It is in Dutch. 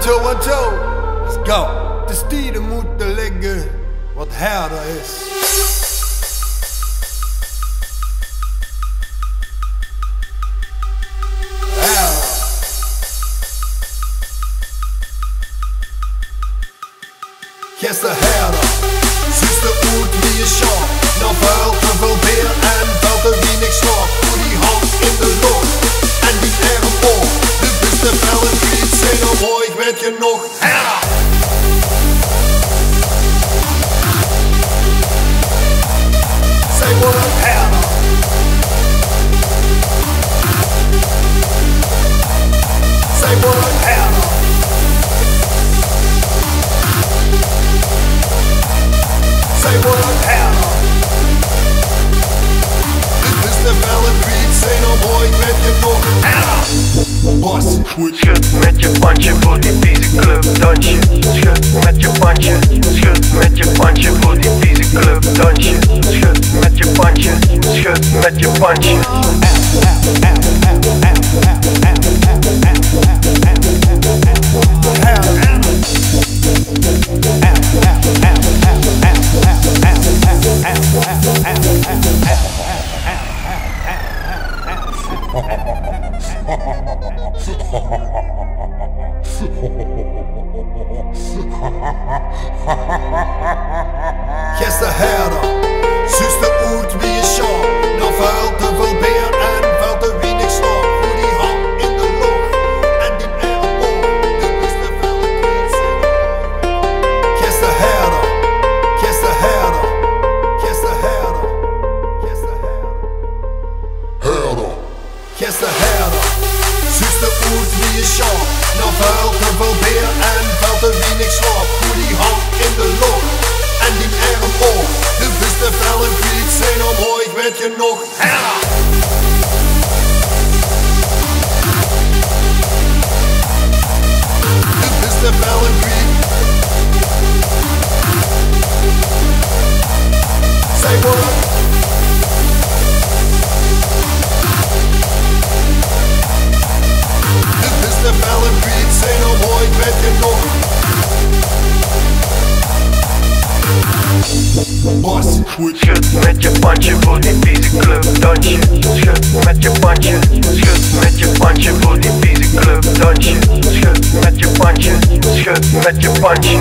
1, 2, let's go. De stieren moeten liggen wat harder is. Gisteren herder, zus de oet wie je schap. Nou vuil te veel beer en vuil te weinig slaap. Hoe die hand in de lucht en die erg op. De beste vellen die zijn al mooi, ik weet je nog herder. Zij worden herder. Zij worden herder. Zij worden herder. Dit is de felle beat, zijn al mooi, ik weet je nog herder. Bos, schud met je pandje voor die vieze club dansje. Schud met je pandje, schud met je pandje voor die vieze club dansje. Schud met je pandje, schud met je pandje. Gisteren herder, zus de oet wie je schap. Nou vuil te veel beer en vuil te weinig slaap. Hoe die hand in de lucht en die erg op. De beste felle beat zijn al mooi. Gisteren herder, gisteren herder, gisteren herder, gisteren herder. Herder, gisteren herder, zus de oet wie je schap. Nou vuil te veel beer en vuil te weinig slaap. Hoe die hand in de lucht en die arm op. De beste felle beat zijn al mooi, ik weet je nog herder. De beste felle beat. Zij worden. De beste felle beat zijn al mooi, ik weet je nog. Bos, schud met je pandje voor die vieze club dansje. Schud met je pandje, schud met je pandje voor die vieze club dansje. Schud met je pandje, schud met je pandje.